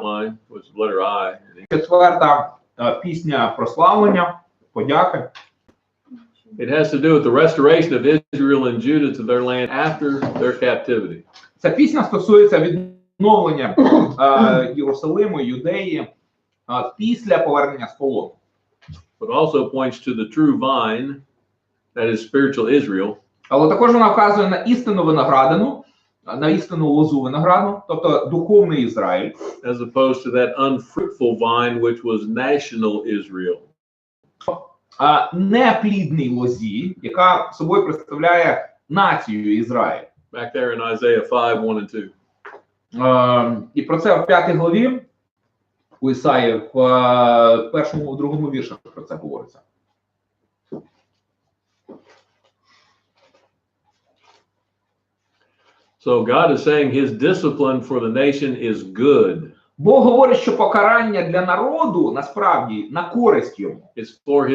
line, which is letter I. Четверта пісня прославлення, подяки. It has to do with the restoration of Israel and Judah to their land after their captivity. Ця пісня стосується відновлення Єрусалиму, Юдеї після повернення з полону. But also points to the true vine, that is spiritual Israel. Але також вона вказує на істинну виноградину, на істинну лозу винограду, тобто духовний Ізраїль. As opposed to that unfruitful vine, which was national Israel. Неплідній лозі, яка собою представляє націю Ізраїль. Back there in Isaiah 5, 1 and 2. І про це в 5 главі у Ісаї в першому, у другому віршах про це говориться. So God is saying his discipline for the nation is good. Бог говорить, що покарання для народу насправді на користь йому. Is for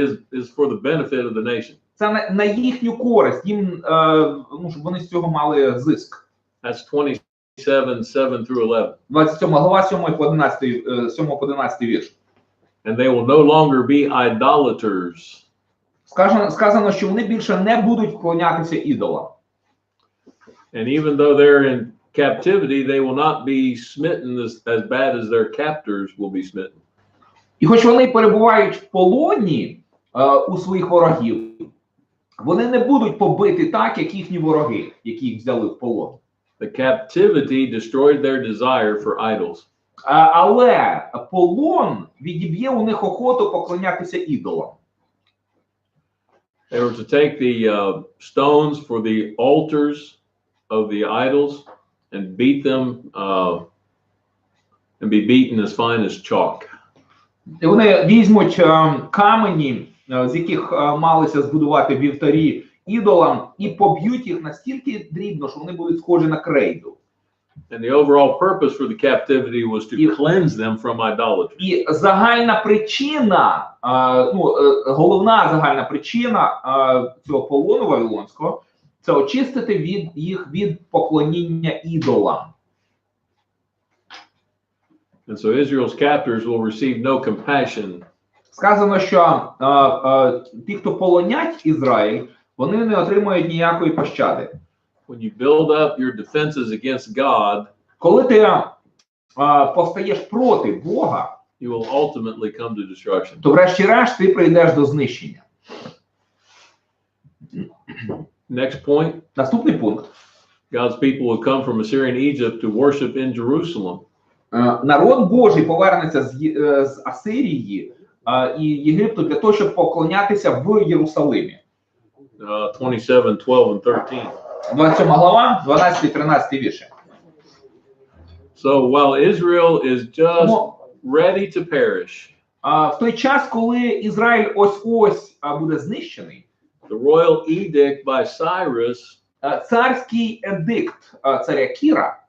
the benefit of the nation. Це на їхню користь, їм, щоб вони з цього мали зиск. That's 27, 7 through 11. 27 глава, 7 по 11 вірш. And they will no longer be idolaters. Сказано, що вони більше не будуть вклонятися ідолам. And even though they're in captivity, they will not be smitten as bad as their captors will be smitten. І хоч вони перебувають в полоні у своїх ворогів, вони не будуть побиті так, як їхні вороги, які їх взяли в полон. The captivity destroyed their desire for idols. Але полон відіб'є у них охоту поклонятися ідолам. They were to take the stones for the altars of the idols and beat them and be beaten as fine as chalk. І вони візьмуть камені, з яких малися збудувати вівтарі ідолам, і поб'ють їх настільки дрібно, що вони будуть схожі на крейду. And the overall purpose for the captivity was to cleanse them from idolatry. І загальна причина, головна загальна причина цього полону вавилонського – це очистити їх від поклоніння ідолам. And so Israel's captors will receive no compassion. Сказано, що ті, хто полонять Ізраїль, вони не отримують ніякої пощади. When you build up your defenses against God, коли ти повстаєш проти Бога, you will ultimately come to destruction. То врешті-решт ти прийдеш до знищення. Next point. Наступний пункт. God's people will come from Assyrian Egypt to worship in Jerusalem. Народ Божий повернеться з Асирії і Єгипту для того, щоб поклонятися в Єрусалимі. 27, 12 and 13. 27 глава, 12-13 вірші. So while Israel is just ready to perish, в той час, коли Ізраїль ось-ось буде знищений, the royal edict by Cyrus, царський едикт царя Кіра,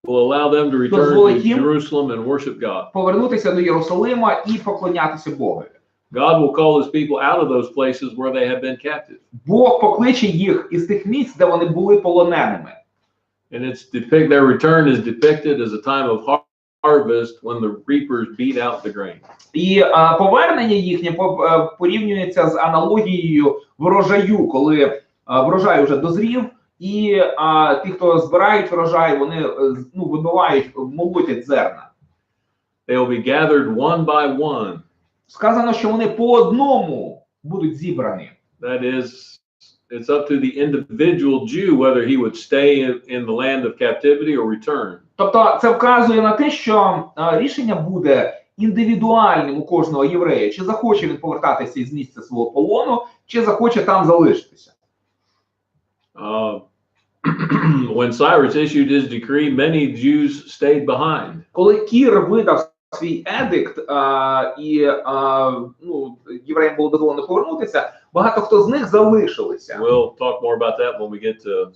will allow them to return to Jerusalem and worship God. Повернутися до Єрусалима і поклонятися Богові. God will call his people out of those places where they have been captive. Бог покличе їх із тих місць, де вони були полоненими. And their return is depicted as a time of harvest when the reapers beat out the grain. І повернення їхнє порівнюється з аналогією врожаю, коли врожай вже дозрів, і ті, хто збирають врожай, вони вибивають, молотять зерна. They will be gathered one by one. Сказано, що вони по одному будуть зібрані. That is, it's up to the individual Jew whether he would stay in the land of captivity or return. Тобто це вказує на те, що рішення буде індивідуальним у кожного єврея. Чи захоче він повертатися із місця свого полону, чи захоче там залишитися. When Cyrus issued his decree, many Jews stayed behind. Коли Кір видав свій едикт, і євреям було дозволено повернутися, багато хто з них залишилися. We'll talk more about that when we get to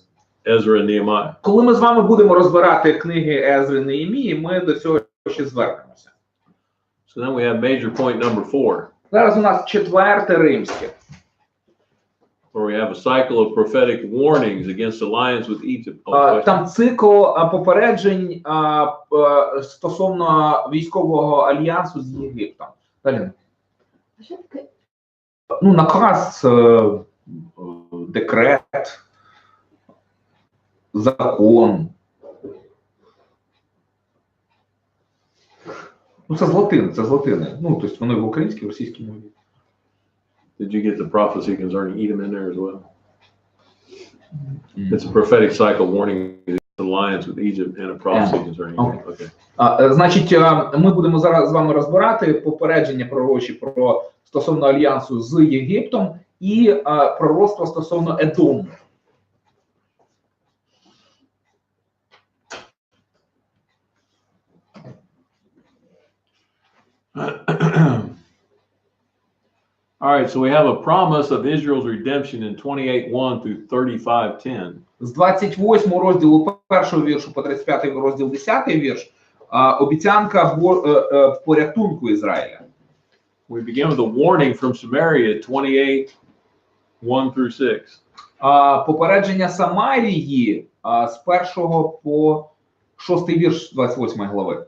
Ezra and Nehemiah. Коли ми з вами будемо розбирати книги Езри і Неємії, ми до цього ще звернемося. So then we have major point number 4. Зараз у нас четверте римське. where we have a cycle of prophetic warnings against alliance with Egypt. Oh, Там цикл попереджень стосовно військового альянсу з Єгиптом. Далі. Що таке? Ну, наказ, декрет, закон. Ну, це з латини, це з латини. Ну, тобто воно і в українській, і в російській мові. Did you get the prophecy concerning Edom in there as well? It's a prophetic cycle warning against alliance with Egypt and a prophecy concerning Edom. Okay. Значить, ми будемо зараз з вами розбирати попередження пророчі про стосовно альянсу з Єгиптом і пророцтво стосовно Едому. All right, so we have a promise of Israel's redemption in 28:1 through 35:10. З 28 розділу 1 віршу по 35 розділ 10 вірш обіцянка порятунку Ізраїля. We begin with a warning from Samaria, 28:1 through 6. Попередження Самарії з 1 по 6 вірш 28 глави.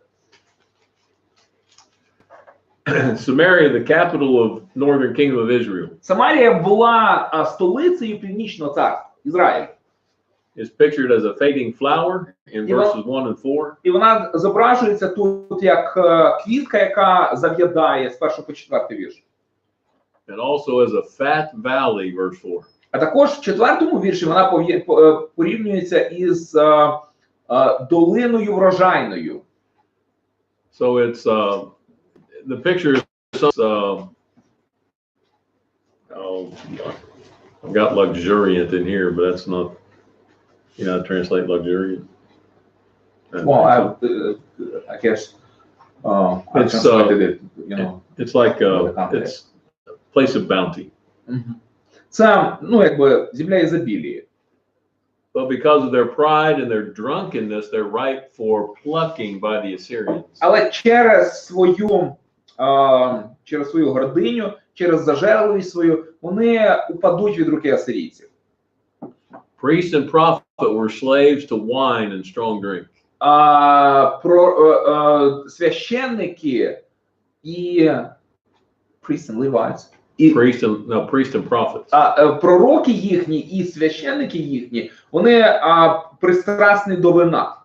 Samaria, the capital of northern kingdom of Israel, Самарія була столицею Північного царства Ізраїлю. is pictured as a fading flower in verses 1 and 4. І вона зображується тут як квітка, яка зав'ядає з 1 по 4 вірш. And also as a fat valley, verse 4. А також в 4 вірші вона порівнюється із долиною врожайною. So it's the picture is I've got luxuriant in here, but that's not, you know, translate luxuriant. Well, I guess I translated it, you know. It's like it's a place of bounty. Це, ну, якби земля ізобілії. But because of their pride and their drunkenness, they're ripe for plucking by the Assyrians. Але через свою гординю, через зажерливість свою, вони упадуть від руки асирійців. Priests and prophet were slaves to wine and strong drink. Священники і priests and Levites, Priests and prophets. Пророки їхні і священники їхні, вони пристрасні до вина.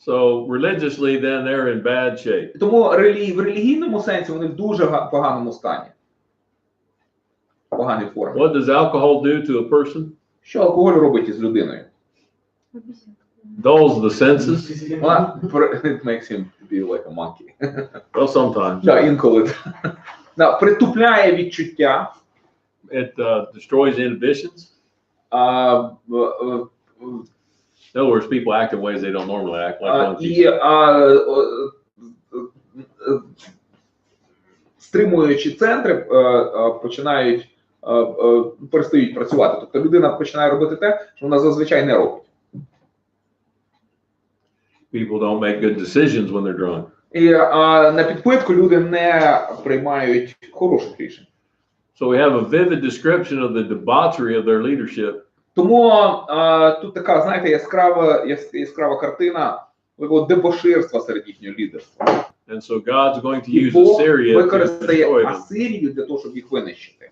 So religiously, then they're in bad shape. Тому в релігійному сенсі вони в дуже поганому стані. Поганій формі. What does alcohol do to a person? Що алкоголь робить із людиною? Dulls the senses. It makes him feel like a monkey. Well, sometimes. Да, інколи. Притупляє відчуття. It destroys inhibitions. In other words, people act in ways they don't normally act, like monkeys. Стримуючі центри перестають працювати. Тобто людина починає робити те, що вона зазвичай не робить. People don't make good decisions when they're drunk. І на підпитку люди не приймають хороших рішень. So we have a vivid description of the debauchery of their leadership. Тому тут така, знаєте, яскрава картина дебоширства серед їхнього лідерства. And so God's going to use Бог Assyria to використає destroy them. Асирію для того, щоб їх винищити.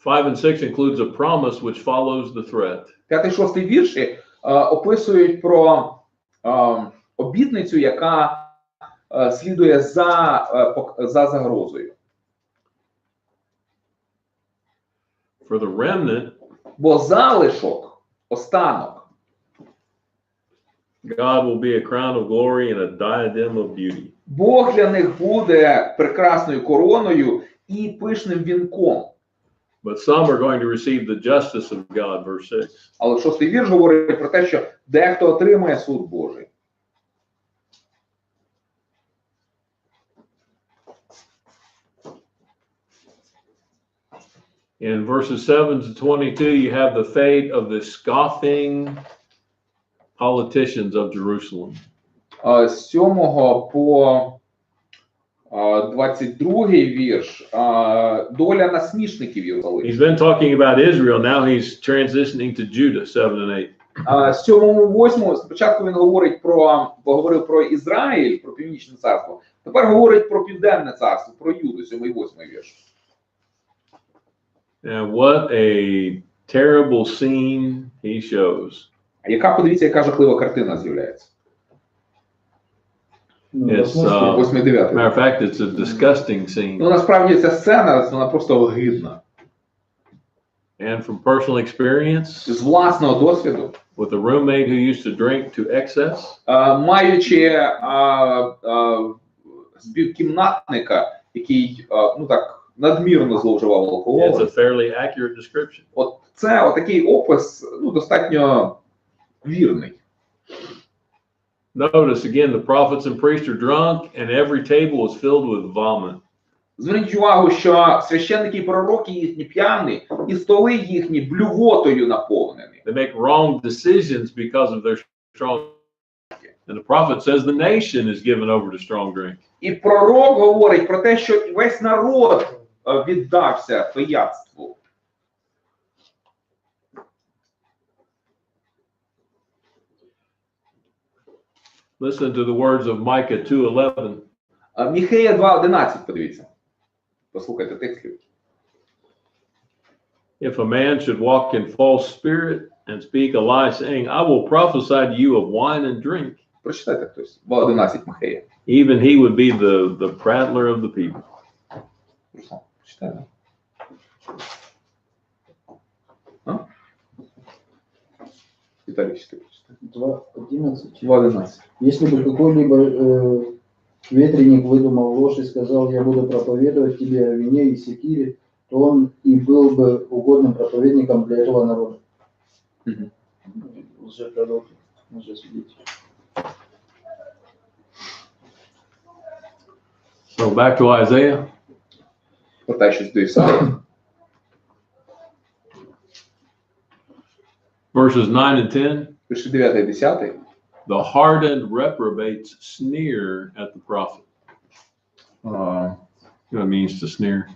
Five and 6 includes a promise which follows the threat. 5-6 вірші описують про обітницю, яка слідує за загрозою. For the remnant, Бо залишок, останок, God will be a crown of glory and a diadem of beauty. Бог для них буде прекрасною короною і пишним вінком. But some are going to receive the justice of God, verse 6. Але 6-й вірш говорить про те, що дехто отримає суд Божий. In verses 7 to 22, you have the fate of the scoffing politicians of Jerusalem. З 7 по 22-й вірш. Доля насмішників Єрусалиму. He's been talking about Israel. Now he's transitioning to Judah, 7 and 8. 7-8 спочатку він поговорив про Ізраїль, про Північне царство. Тепер говорить про Південне царство, про Юду, 7-8 вірш. And what a terrible scene he shows. Подивіться, яка жахлива картина з'являється. It's, 8-9. matter of fact, it's a disgusting scene. Ну, насправді ця сцена, вона просто огидна. And from personal experience, З власного досвіду, with a roommate who used to drink to excess, маючи співкімнатника, який, ну так, надмірно зловживав алкоголем. it's a fairly accurate description. От це отакий опис, ну, достатньо вірний. Notice again, the prophets and priests are drunk, and every table is filled with vomit. Зверніть увагу, що священники і пророки їхні п'яні, і столи їхні блювотою наповнені. They make wrong decisions because of their strong drink. And the prophet says the nation is given over to strong drink. І пророк говорить про те, що весь народ віддався пияцтву. Listen to the words of Micah 2:11. Міхея 2:11, подивіться. Послухайте текстів. If a man should walk in false spirit and speak a lie, saying, I will prophesy to you of wine and drink, Прочитайте хтось. 2:11 Міхея. even he would be the prattler of the people. Читайте. Виталий, читай. 2:11. 2:11. Если бы какой-либо ветреник выдумал ложь и сказал, я буду проповедовать тебе о вине и секире, то он и был бы угодным проповедником для этого народа. Лжепророки, лжесвидетели. So back to Isaiah. Повертаючись до Ісаї. Verses 9 and 10. Вірші 9 і 10. The hardened reprobates sneer at the prophet. You know what it means to sneer?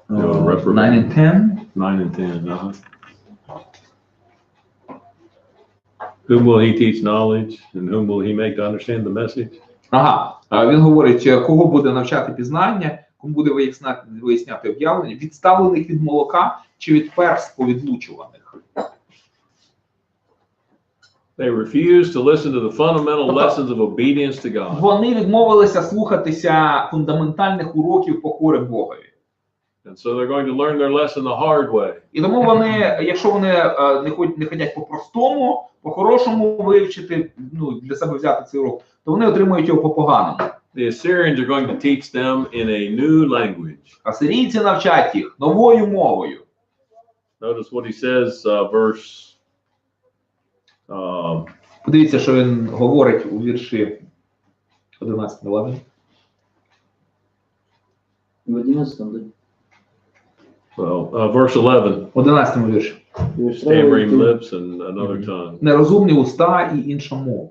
9 and 10. 9 and 10. Whom will he teach knowledge, and whom will he make to understand the message? Він говорить, кого буде навчати пізнання, кому буде виясняти об'явлення, відставлених від молока чи від перст повідлучуваних. They refuse to listen to the fundamental lessons of obedience to God. Вони відмовилися слухатися фундаментальних уроків покори Богові. And so they're going to learn their lesson the hard way. І тому вони, якщо вони не ходять по-простому, по-хорошому вивчити, ну, для себе взяти цей урок, то вони отримують його по-поганому. The Assyrians are going to teach them in a new language. Асирійці навчать їх новою мовою. Notice what he says, verse. Подивіться, що він говорить у вірші 11. Ладно? В 11, да? Well, verse 11. 11 вірші. Stammering lips and another tongue. Нерозумні уста і інша мова.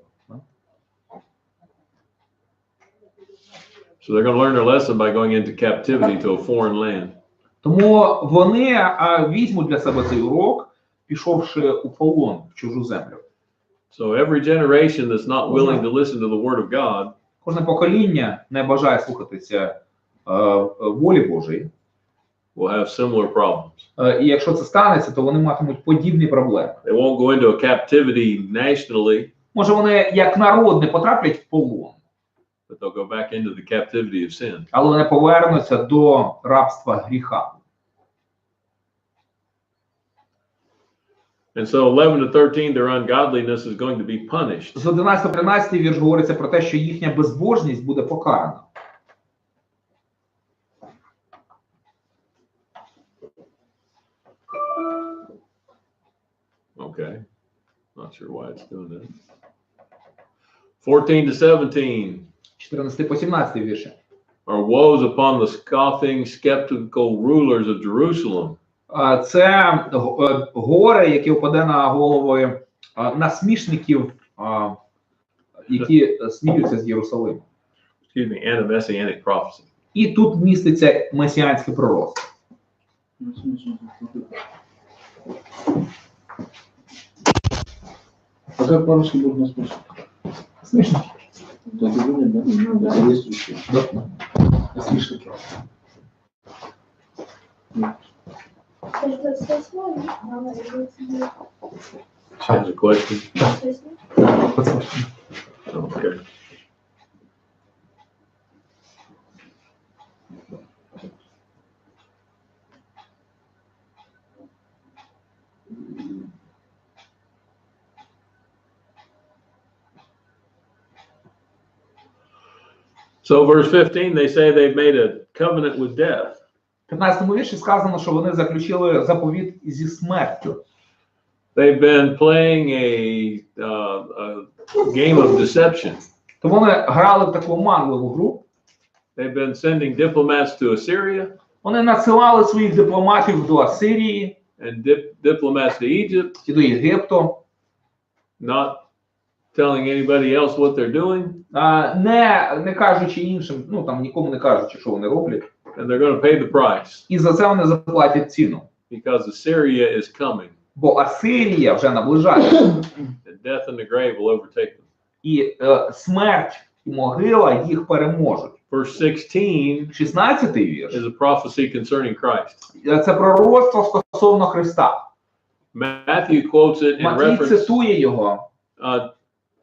So they're going to learn their lesson by going into captivity to a foreign land. Тому вони візьмуть для себе цей урок, пішовши у полон в чужу землю. So every generation that's not willing to listen to the word of God, кожне покоління не бажає слухатися волі Божої, will have similar problems. І якщо це станеться, то вони матимуть подібні проблеми. They won't go into a captivity nationally, може вони як народ не потраплять в полон, but they'll go back into the captivity of sin. але вони повернуться до рабства гріха. And so 11 to 13, their ungodliness is going to be punished. З 11-13 вірш говориться про те, що їхня безбожність буде покарана. Okay. Not sure why it's doing that. 14 to 17. 14 по 17 вірші. Are woes upon the scoffing, skeptical rulers of Jerusalem. Це горе, яке впаде на голови насмішників які сміються з Єрусалиму. Excuse me, and a messianic prophecy. І тут міститься месіанське пророцтво. А как по-русски будет нас слышать? Смішно? Так и будет, да? Это действующее. Да. Смішно. Has a question? Okay. So verse 15, they say they've made a covenant with death. В 15 вірші сказано, що вони заключили заповіт зі смертю. They've been playing a game of deception. То вони грали в таку оманливу гру. They've been sending diplomats to Assyria Вони надсилали своїх дипломатів до Асирії and diplomats to Egypt, і до Єгипту, not telling anybody else what they're doing, не кажучи іншим, ну там нікому не кажучи, що вони роблять. and they're going to pay the price І за це вони заплатять ціну. because Assyria is coming, Бо Асирія вже наближається. and death and the grave will overtake them. І смерть і могила їх переможуть. Verse 16 16-й вірш. is a prophecy concerning Christ. Це пророцтво стосовно Христа. Matthew quotes it in Матвій reference. цитує його.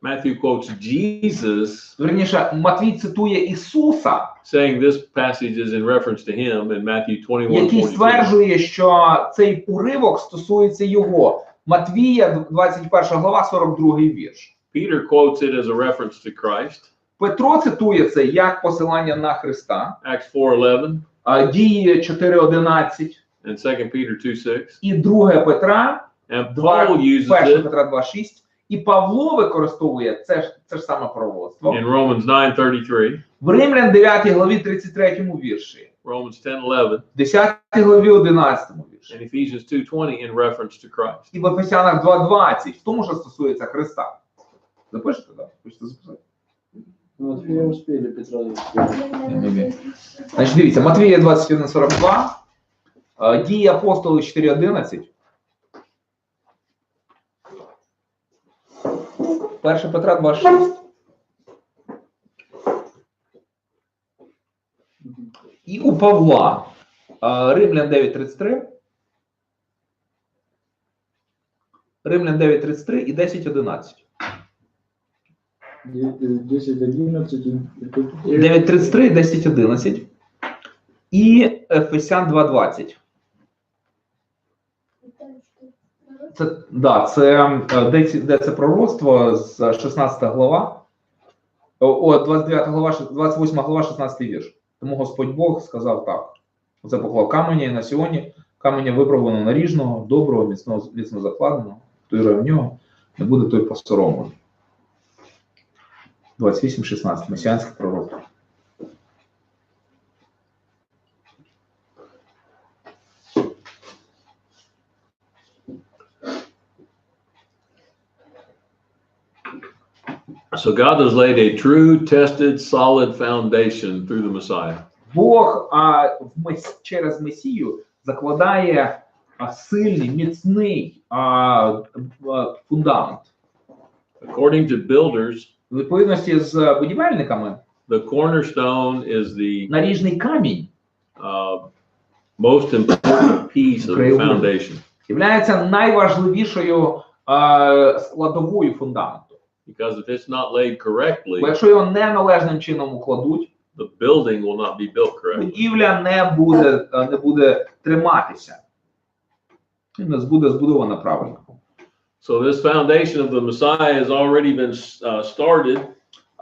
Matthew quotes Jesus, Вірніше, Матвій цитує Ісуса, saying this passage is in reference to him in Matthew 21:42. який стверджує, що цей уривок стосується його. Матвія, 21 глава, 42 вірш. Peter quotes it as a reference to Christ. Петро цитує це як посилання на Христа. Acts 4:11 Дії 4:11 and 2 Peter 2:6. і 2 Петра, And Paul uses 1 it Петра 2:6. І Павло використовує це ж саме пророцтво. in Romans 9:33, В Римлян 9 главі 33 вірші, Romans 10:11, 10 главі 11 вірші. and Ephesians 2:20 in reference to Christ. І в Ефесянах 2:20, в тому, що стосується Христа. Запишете, так? Хочете записати? Матфея успели, Петра не успели. Значить, дивіться, Матвія 21:42, Дії апостолів 4:11, 1 Петра 2:6. І у Павла Римлян 9:33, Римлян 9:33 і 10:11. 10, 11 и 9:33 і 10:11. І Ефесян 2:20. Це, да, це де це пророцтво з 16 глава, 29 глава, 28 глава, 16 вірш. Тому Господь Бог сказав так. Оце поклав каменя і на сьогодні каменя випробувано наріжного, доброго, міцно закладеного. Хто вірує в нього, не буде той посоромлений. 28-16. Месіанське пророцтво. So God has laid a true, tested, solid foundation through the Messiah. Бог через Месію закладає сильний, міцний фундамент. According to builders, В відповідності з будівельниками, the cornerstone is the наріжний камінь most important piece of the foundation. є найважливішою складовою фундаменту. Because if it's not laid correctly, Бо якщо його неналежним чином укладуть, the building will not be built correctly. будівля не буде триматися. І не буде збудована правильно. So this foundation of the Messiah has already been started.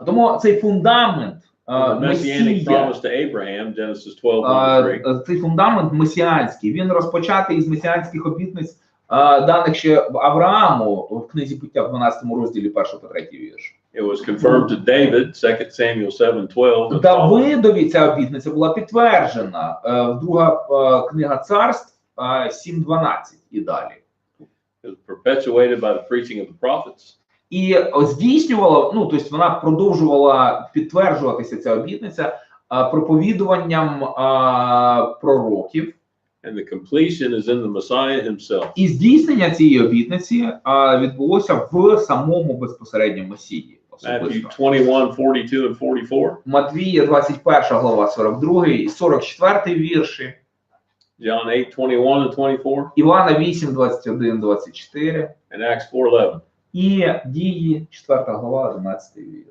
Тому цей фундамент The messianic promise to Abraham, Genesis 12:3. Цей фундамент месіанський, він розпочатий із месіанських обітниць, даних ще Аврааму в книзі Буття в 12 розділі 1 по 3 вірш. It was confirmed to David, 2 Samuel 7:12. Давидові ця обітниця була підтверджена. Друга книга Царств 7:12 і далі. It was perpetuated by the preaching of the prophets. і здійснювала, ну, тобто вона продовжувала підтверджуватися, ця обітниця, проповідуванням пророків. And the completion is in the Messiah himself. І здійснення цієї обітниці відбулося в самому безпосередньо Месії. Matthew 21, 42 and 44. Матвія 21 глава 42 і 44 вірші. John 8, 21 and 24. Івана 8, 21, 24. And Acts 4, 11. І Дії 4 глава 11 вірш.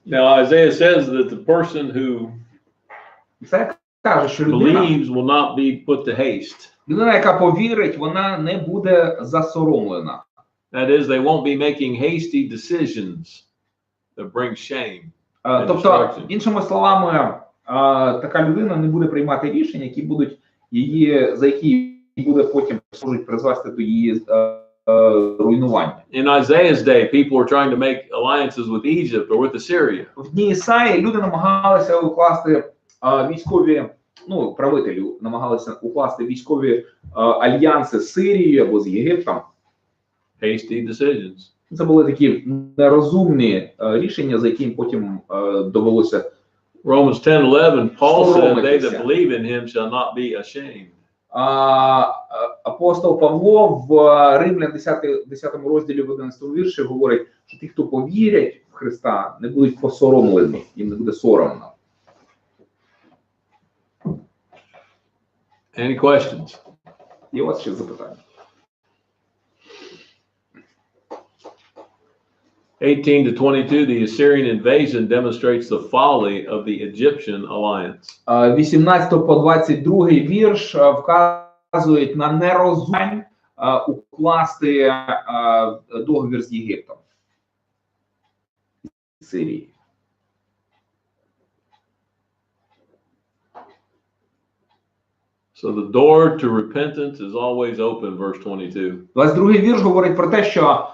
Now, Isaiah says that the person who Це каже, що людина, believes will not be put to haste. людина, яка повірить, вона не буде засоромлена. That is, they won't be making hasty decisions that bring shame. Тобто, іншими словами, така людина не буде приймати рішення, які будуть її, за які буде потім служить призвести до її руйнування. In Isaiah's day, people were trying to make alliances with Egypt or with Assyria. В дні Ісаї люди намагалися укласти військові, ну, правителі намагалися укласти військові альянси з Сирією або з Єгиптом. Hasty decisions. Це були такі нерозумні рішення, за яким потім довелося. Romans 10:11, Paul said, "They that believe in him shall not be ashamed." Апостол Павло в Римлян 10 розділі в 11 вірші говорить, що ті, хто повірять в Христа, не будуть посоромлені, їм не буде соромно. Any questions? Є у вас ще запитання? 18 to 22, the Assyrian invasion demonstrates the folly of the Egyptian alliance. 18 по 22 вірш вказують на нерозуміння укласти договір з Єгиптом. Сирії. So the door to repentance is always open, verse 22. 22 вірш говорить про те, що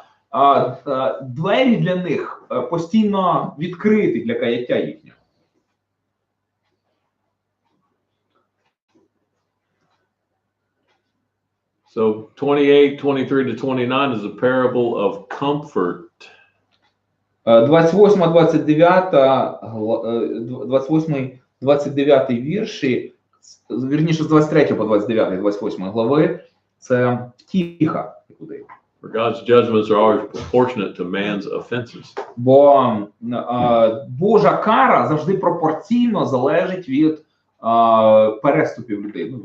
двері для них постійно відкриті для каяття їхнього. So 28, 23 to 29 is a parable of comfort. 28-29 вірші, вірніше з 23 по 29, 28 глави, це втіха. For God's judgments are always proportionate to man's offenses. Бо Божа кара завжди пропорційно залежить від переступів людей, ну,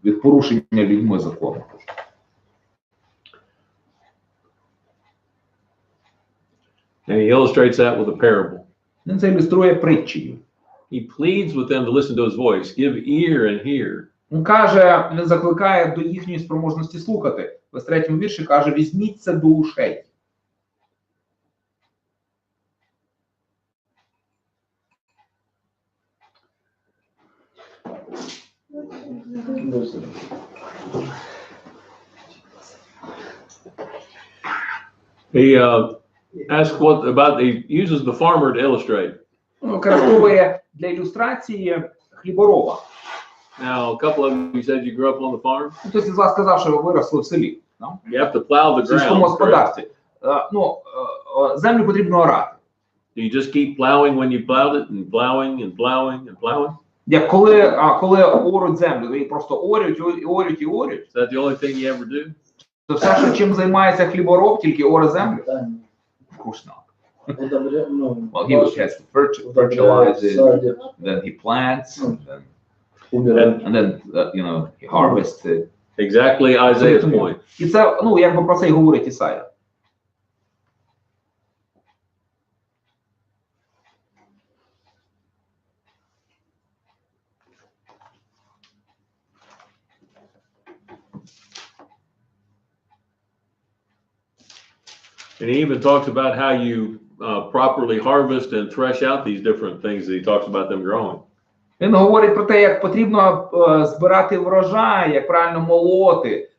від порушення людьми закону. And he illustrates that with a parable. Він це ілюструє притчею. He pleads with them to listen to his voice, give ear and hear. Він каже, він закликає до їхньої спроможності слухати. В 3-му вірші каже, візьміться до ушей. He asks what about, he uses the farmer to illustrate. Використовує для ілюстрації хлібороба. Now, a couple of you said you grew up on the farm. Хтось із вас сказав, що ви виросли в селі. You have to plow the В сільському ground. correct? господарстві. Землю потрібно орати. Do you just keep plowing when you plowed it and plowing and plowing and plowing? Як коли оруть землю, ви її просто орють, орють і орють. Is that the only thing you ever do? То все, що чим займається хлібороб, тільки оре землю? Вкусно. Well, he has to fertilize it, then he plants, and then he harvests it. Exactly Isaiah's point. І це, якби про це й говорить Ісая. And he even talks about how you properly harvest and thresh out these different things that he talks about them growing. Він говорить про те, як потрібно збирати врожай, як правильно молоти,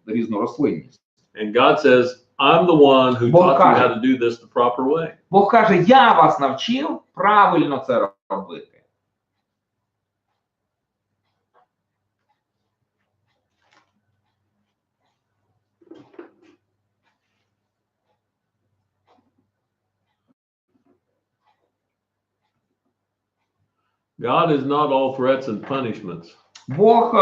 різну рослинність. And God says, I'm the one who taught you how to do this the proper way. Бог каже, я вас навчив правильно це робити. God is not all threats and punishments. Бог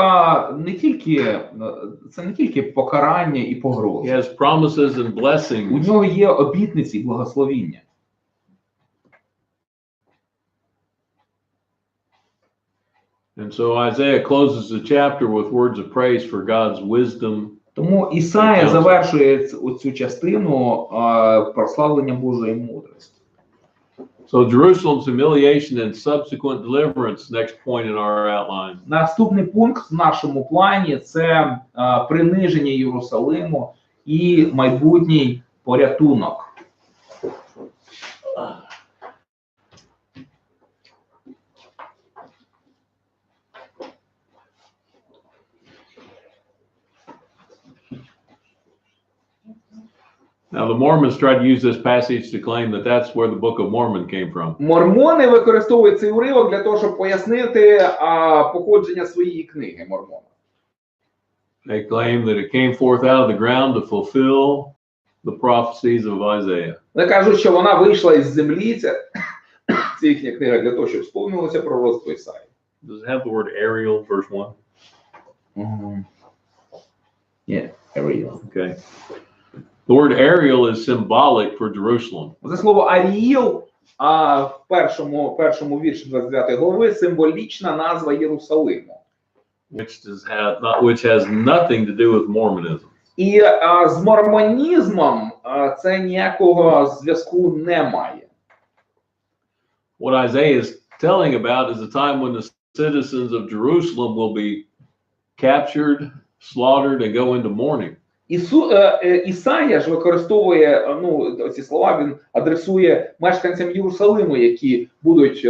це не тільки покарання і He погрози. has promises and У blessings. нього є обітниці і благословіння. And so Isaiah closes the chapter with words of praise for God's wisdom. Тому Ісая завершує цю частину прославлення Божої мудрості. So Jerusalem's humiliation and subsequent deliverance, next point in our outline. Наступний пункт в нашому плані – це приниження Єрусалиму і майбутній порятунок. Now, the Mormons tried to use this passage to claim that that's where the Book of Mormon came from. Мормони використовують цей уривок для того, щоб пояснити походження своєї книги Мормона. They claim that it came forth out of the ground to fulfill the prophecies of Isaiah. Вони кажуть, що вона вийшла із землі, це їхня книга, для того, щоб сповнилося пророцтво Ісаї. Does it have the word Ariel, verse 1? Yeah, Ariel. Okay. The word Ariel is symbolic for Jerusalem. Це слово Аріїл в першому вірші 29 глави символічна назва Єрусалиму. Which has nothing to do with Mormonism. І з мормонізмом це ніякого зв'язку не має. What Isaiah is telling about is a time when the citizens of Jerusalem will be captured, slaughtered, and go into mourning. Ісая ж використовує, ці слова він адресує мешканцям Єрусалиму, які будуть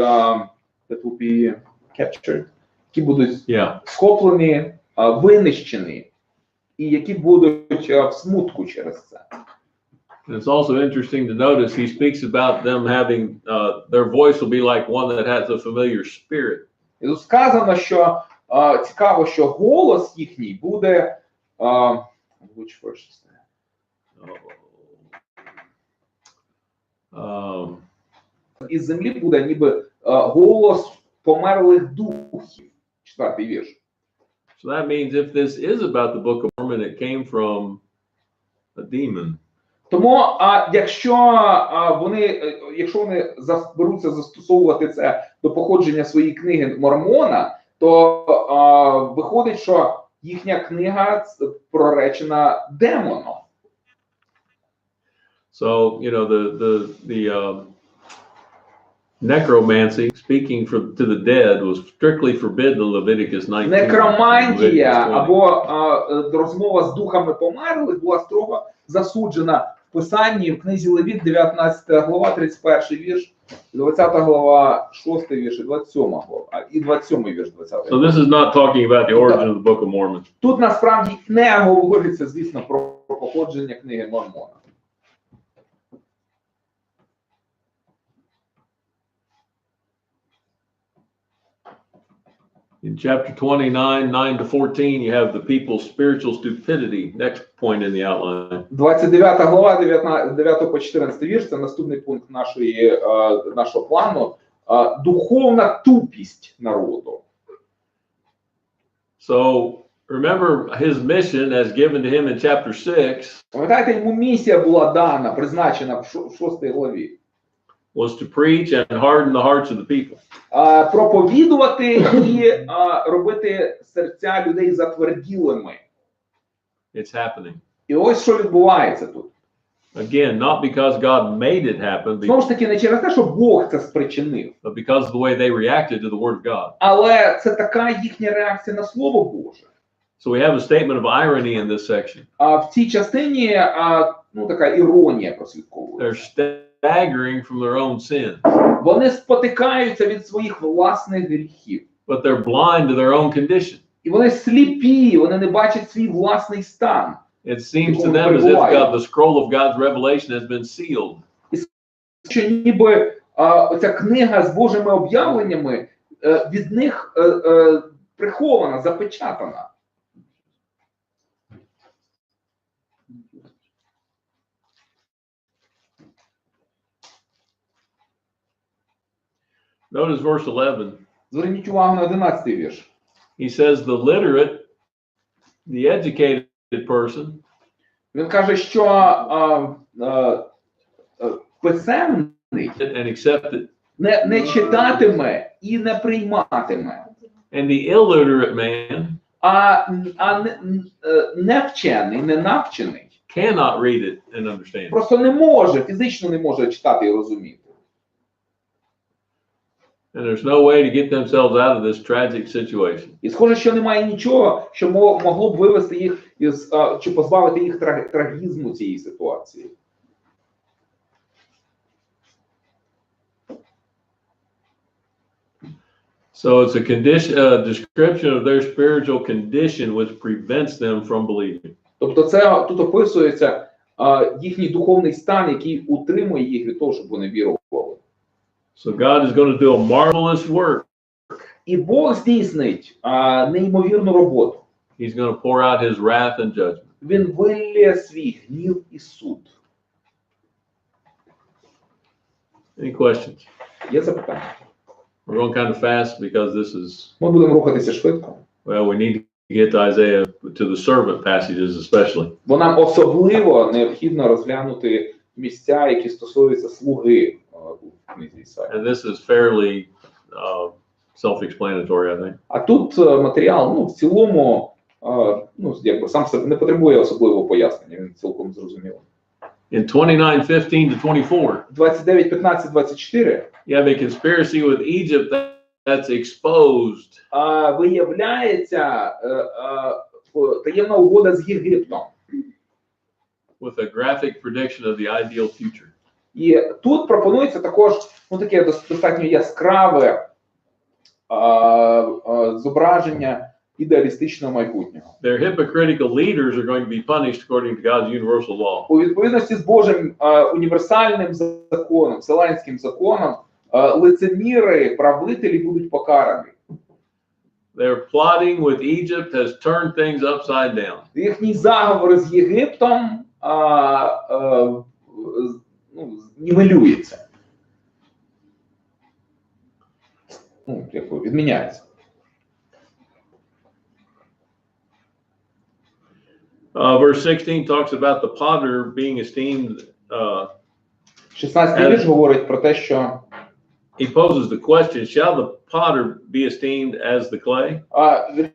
captured, які будуть схоплені, винищені, і які будуть в смутку через це. And it's also interesting to notice he speaks about them having their voice will be like one that has a familiar spirit. І тут сказано, що цікаво, що голос їхній буде which verse is that? Із землі буде ніби голос померлих духів. 4-й вірш. So that means if this is about the Book of Mormon, it came from a demon. Тому, якщо вони беруться застосовувати це до походження своєї книги Мормона, то виходить, що їхня книга проречена демоном. So, the necromancy, speaking to the dead, was strictly forbidden in Leviticus 19. Некромантія або розмова з духами померлих була строго засуджена в Писанні в книзі Левіт, 19 глава, 31 вірш, 20 глава, 6 вірш, 27 глава, і 27 вірш, 20. So this is not talking about the origin of the Book of Mormon. Тут насправді не говориться, звісно, про походження книги Мормона. In chapter 29, 9 to 14, you have the people's spiritual stupidity. Next point in the outline. 29 глава, 9 по 14 вірш, це наступний пункт нашого плану. Духовна тупість народу. So, remember his mission as given to him in chapter 6. Пам'ятаєте, йому місія була дана, призначена в 6 главі. Was to preach and harden the hearts of the people. Проповідувати і робити серця людей затверділими. It's happening. І ось що відбувається тут. Again, not because God made it happen, Знову ж таки, не через те, що Бог це спричинив. but because of the way they reacted to the Word of God. Але це така їхня реакція на Слово Боже. So we have a statement of irony in this section. В цій частині така іронія прослідковує. They're staggering from their own sin. Вони спотикаються від своїх власних гріхів. But they're blind to their own condition. І вони сліпі, вони не бачать свій власний стан. It seems to them as if the scroll of God's revelation has been sealed. Що ніби оця книга з Божими об'явленнями від них прихована, запечатана. Notice verse 11. Зверніть увагу на 11-й вірш. He says the literate, the educated person, Він каже, що писемний and accept it. не читатиме і не прийматиме. And the illiterate man Не вчений, не навчений. cannot read it and understand it. Просто не може, фізично не може читати і розуміти. And there's no way to get themselves out of this tragic situation. І схоже, що немає нічого, що могло б вивести їх із, чи позбавити їх трагізму цієї ситуації. So it's a description of their spiritual condition which prevents them from believing. Тобто це тут описується їхній духовний стан, який утримує їх від того, щоб вони вірували. So God is going to do a marvelous work. І Бог здійснить неймовірну роботу. He's going to pour out his wrath and judgment. Він вилє свій гнів і суд. Any questions? Є запитання? We're going kind of fast because this is, Ми будемо рухатися швидко. well, we need to get to Isaiah, to the servant passages especially. Бо нам особливо необхідно розглянути місця, які стосуються слуги в книзі Ісаї. And this is fairly self-explanatory, I think. А тут матеріал, в цілому, якби сам себе не потребує особливого пояснення, він цілком зрозумілий. In 29:15 to 24, 29:15-24 you have a conspiracy with Egypt that's exposed. Виявляється таємна угода з Єгиптом. With a graphic prediction of the ideal future. І тут пропонується також таке достатньо яскраве зображення ідеалістичного майбутнього. Their hypocritical leaders are going to be punished according to God's universal law. У відповідності з Божим універсальним законом, вселенським законом, лицеміри, правителі будуть покарані. Their plotting with Egypt has turned things upside down. Їхні заговори з Єгиптом нівелюється. Відміняється. Verse 16 talks about the potter being esteemed. 16-й вірш говорить про те, що he poses the question, shall the potter be esteemed as the clay?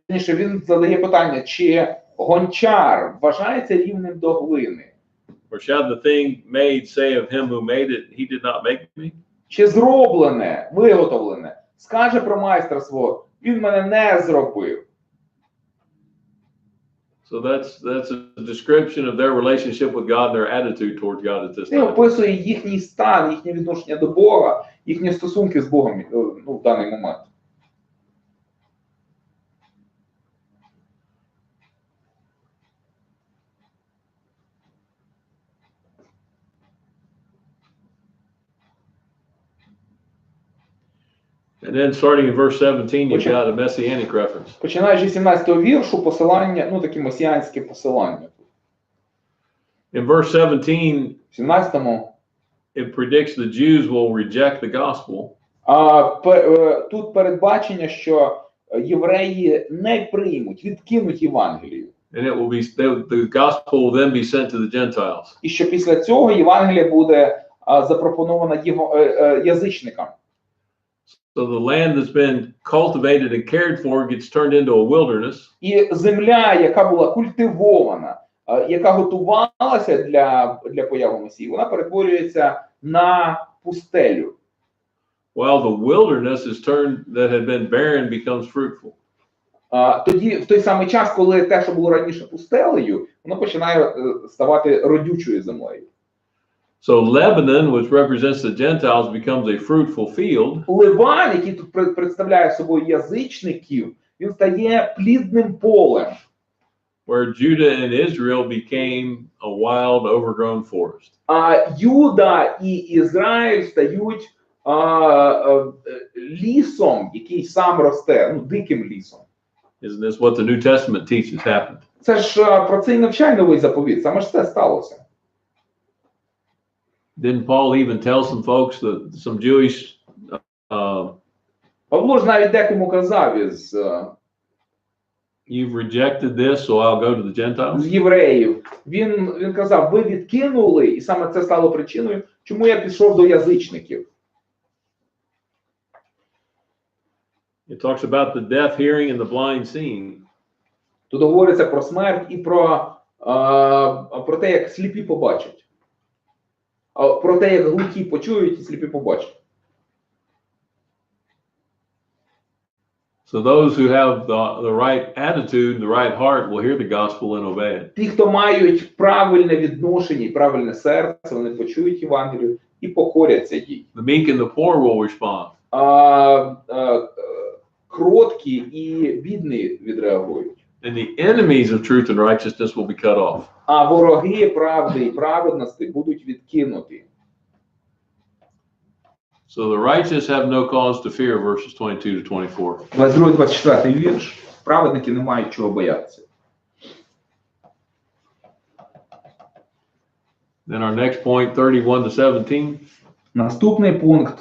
Вірніше, він задає питання, чи гончар вважається рівним до глини? Or shall the thing made say of him who made it, he did not make me? Чи зроблене, виготовлене, скаже про майстра свого, він мене не зробив? So that's a description of their relationship with God and their attitude towards God at this Це time. описує їхній стан, їхнє відношення до Бога, їхні стосунки з Богом в даний момент. And then starting in verse 17, you've got a messianic reference. Починаючи з 17-го віршу, посилання, таке месіанське посилання. In verse 17, В 17-му it predicts the Jews will reject the gospel. Тут передбачення, що євреї не приймуть, відкинуть Євангелію. And it will be the gospel will then be sent to the Gentiles. І що після цього Євангелія буде запропонована язичникам. So the land that's been cultivated and cared for gets turned into a wilderness. І земля, яка була культивована, яка готувалася для появи Месії, вона перетворюється на пустелю. While the wilderness is turned that had been barren becomes fruitful. Тоді, в той самий час, коли те, що було раніше пустелею, воно починає ставати родючою землею. So Lebanon, which represents the Gentiles, becomes a fruitful field. Ливан, який тут представляє собою язичників, він стає плідним полем. Where Judah and Israel became a wild, overgrown forest. А Юда і Ізраїль стають лісом, який сам росте, ну, диким лісом. Isn't this what the New Testament teaches happened? Це ж про це і навчає новий заповіт, саме ж це сталося. Didn't Paul even tell some folks that some Jewish Павло ж навіть декому казав із you've rejected this, so I'll go to the Gentiles? євреїв. Він казав, ви відкинули, і саме це стало причиною, чому я пішов до язичників. It talks about the deaf hearing and the blind seeing. Тут говориться про смерть і про те, як сліпі побачать. Про те, як глухі почують і сліпі побачать. So those who have the right attitude, the right heart will hear the gospel and obey it. Ті, хто мають правильне відношення і правильне серце, вони почують Євангелію і покоряться їй. The meek and the poor will respond. Кроткі і бідні відреагують. And the enemies of truth and righteousness will be cut off. А вороги правди і праведності будуть відкинуті. So the righteous have no cause to fear, verses 22 to 24. 22-24 вірш. Праведники не мають чого боятися. Then our next point, 31 to 17. Наступний пункт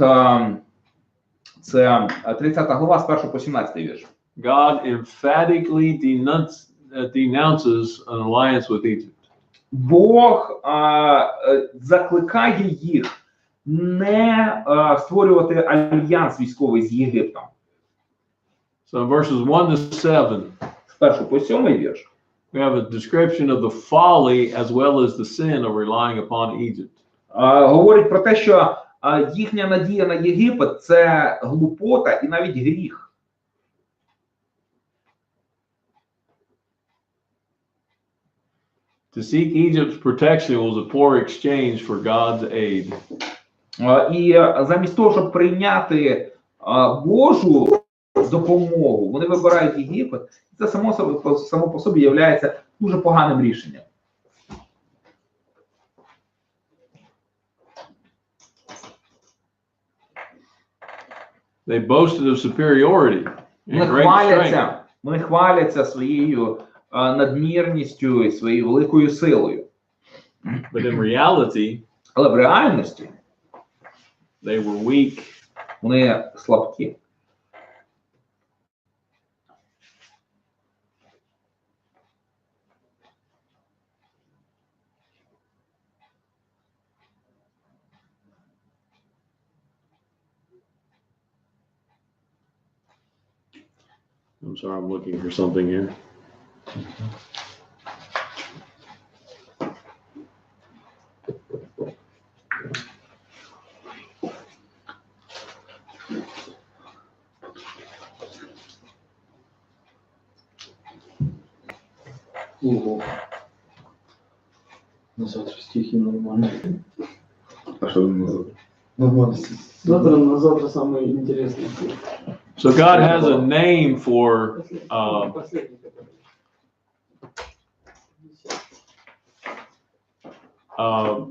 це 30 глава з 1 по 17 вірш. God emphatically denounces an alliance with Egypt. Бог закликає їх не створювати альянс військовий з Єгиптом. So in verses 1 to 7, З 1 по 7 вірш. we have a description of the folly as well as the sin of relying upon Egypt. Говорить про те, що їхня надія на Єгипет – це глупота і навіть гріх. To seek Egypt's protection was a poor exchange for God's aid. І замість того, щоб прийняти Божу допомогу, вони вибирають Єгипет. Це само по собі є дуже поганим рішенням. They boasted of superiority and great strength. Вони хваляться своєю надмірністю і своєю великою силою. But in reality, Але в реальності they were weak. Вони слабкі. I'm sorry, I'm looking for something here. Ого. На завтра стихи нормально. А що ви називаєте? Нормально. На завтра самый интересный. So God has a name for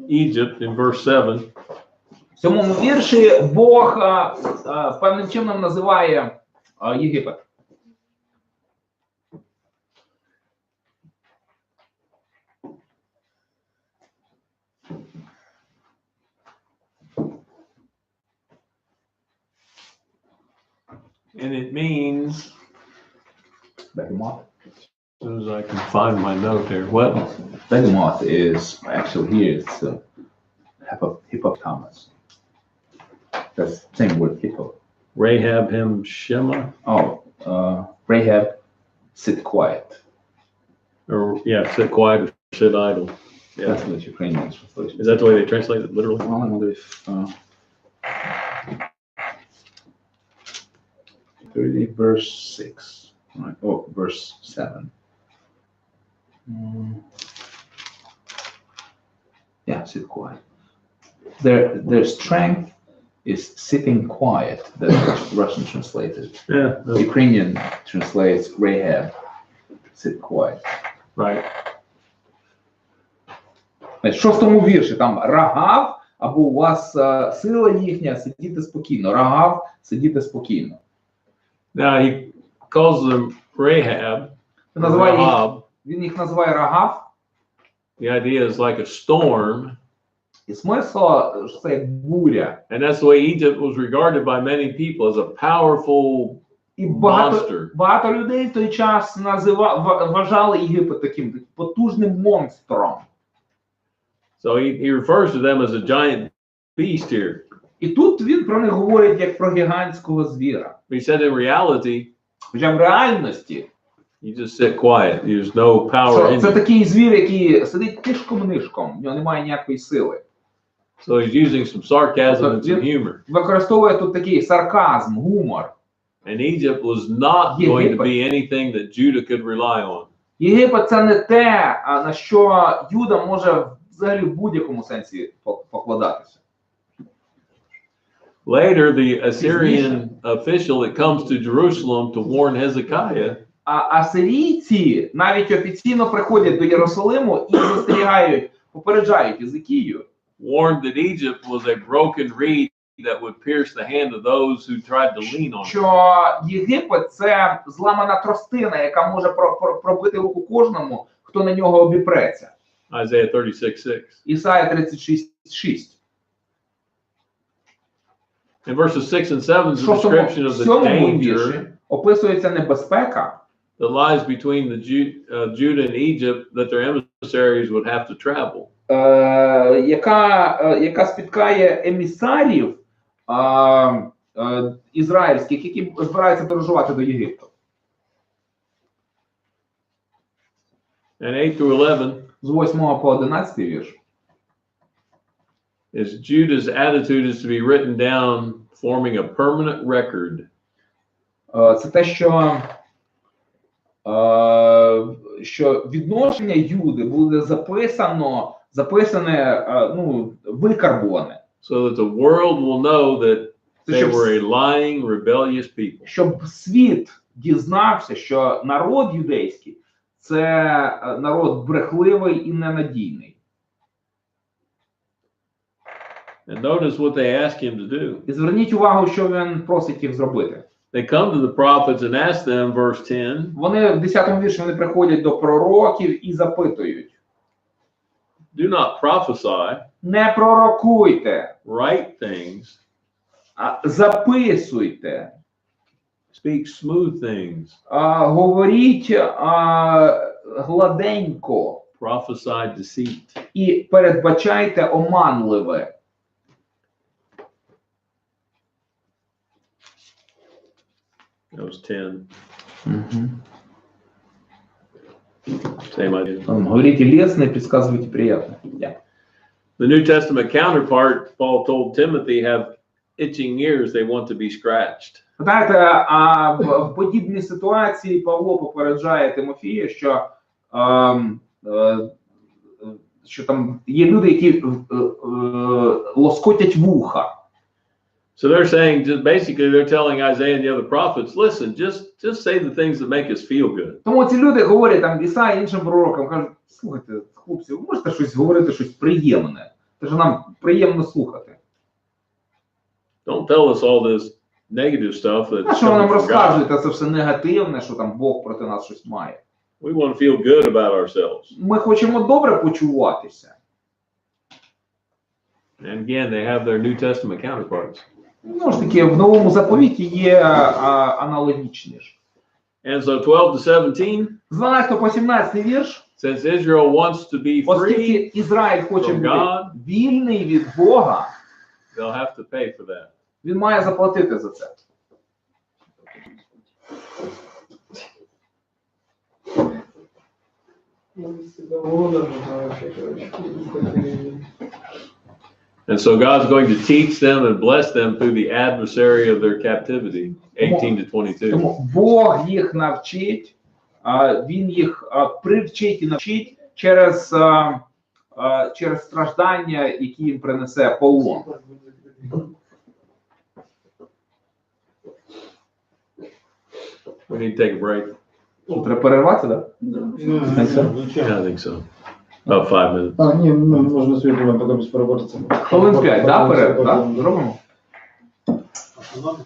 Egypt in verse 7. В цьому вірші Бог певним чином називає Єгипет. And it means, Behemoth. as soon as I can find my note there, what? Behemoth is actually here. It's hippopotamus. That's the same word, hippo. Rahab him Shema? Rahab, sit quiet. Or, yeah, sit quiet or sit idle. Yeah. That's what Ukrainians translation. Is that the way they translate it literally? Well, I wonder if 30 verse 6. Right. Oh, verse 7. Yeah, sit quiet. Their strength is sitting quiet. That's Russian translated. Yeah. Ukrainian translates Rahab, sit quiet. Right. В 6-му вірші там Рагав, або у вас сила їхня, сидіти спокійно. Рагав, сидіти спокійно. Now he calls them Rahab. Він їх називає Рагав. The idea is like a storm. І смисл, що це як буря. And that's the way Egypt was regarded by many people as a powerful І monster. багато людей в той час вважали Єгипет таким потужним монстром. So he refers to them as a giant beast here. І тут він про них говорить як про гігантського звіра. He said in reality, Хоча в реальності you just sit quiet. There's no power in це you. такий звір, який сидить тишком-нишком, в нього немає ніякої сили. So he's using some sarcasm and some humor. Використовує тут такий сарказм, гумор. And Egypt was not going to be anything that Judah could rely on. Єгипет – це не те, на що Юда може взагалі в будь-якому сенсі покладатися. Later, the Assyrian official that comes to Jerusalem to warn Hezekiah Асирійці навіть офіційно приходять до Єрусалиму і застерігають, попереджають Єзикію. warned that Egypt was a broken reed that would pierce the hand of those who tried to lean on it. Що Єгипет – це зламана тростина, яка може пробити руку кожному, хто на нього обіпреться. Isaiah 36:6. Ісая 36:6. In verses 6 and 7 is a description of the danger описується небезпека, that lies between the Judah and Egypt that their emissaries would have to travel. яка спіткає емісарів ізраїльських, які збираються подорожувати до Єгипту. And 8 through 11 з 8 по 11 вірш. is Judah's attitude is to be written down, forming a permanent record. Це те, що відношення Юди буде записане, викарбуване. So that the world will know that they were a lying, rebellious people. Щоб світ дізнався, що народ юдейський – це народ брехливий і ненадійний. And notice what they ask him to do. І зверніть увагу, що він просить їх зробити. They come to the prophets and ask them, verse 10. Вони в 10-му вірші вони приходять до пророків і запитують. Do not prophesy. Не пророкуйте. Write things. Записуйте. Speak smooth things. Говоріть гладенько. Prophesy deceit. І передбачайте оманливе. That was 10. Same idea. Говорите лестно и предсказывайте приятно. Yeah. The New Testament counterpart, Paul told Timothy, have itching ears, they want to be scratched. Знаєте, в подібній ситуації Павло попереджає Тимофія, що там є люди, які лоскотять вуха. So they're saying, just basically, they're telling Isaiah and the other prophets, listen, just say the things that make us feel good. Тому ці люди говорять там Ісаї, іншим пророкам, кажуть, слухайте, хлопці, ви можете щось говорити, щось приємне? Це ж нам приємно слухати. Don't tell us all this negative stuff that's що ви нам coming from God. розказуєте, це все негативне, що там Бог проти нас щось має. We want to feel good about ourselves. Ми хочемо добре почуватися. And again, they have their New Testament counterparts. Ну ж таки, в Новому Заповіті є аналогічні ж. And so 12 to 17, З 12 по 17 вірш. since Israel wants to be Оскільки free, Ізраїль хоче from бути God, вільний від Бога, they'll have to pay for that. він має заплатити за це. And so God's going to teach them and bless them through the adversary of their captivity, 18 to 22. Тому Бог їх навчить, він їх привчить і навчить через страждання, які їм принесе полон. We need to take a break. Що, треба перерватися, так? Yeah, I think so. About 5 minutes. А, ні, ну, можна сьогодні поки без переговориться. Хвилин 5, так? Перерв, так? Зробимо? Автономно.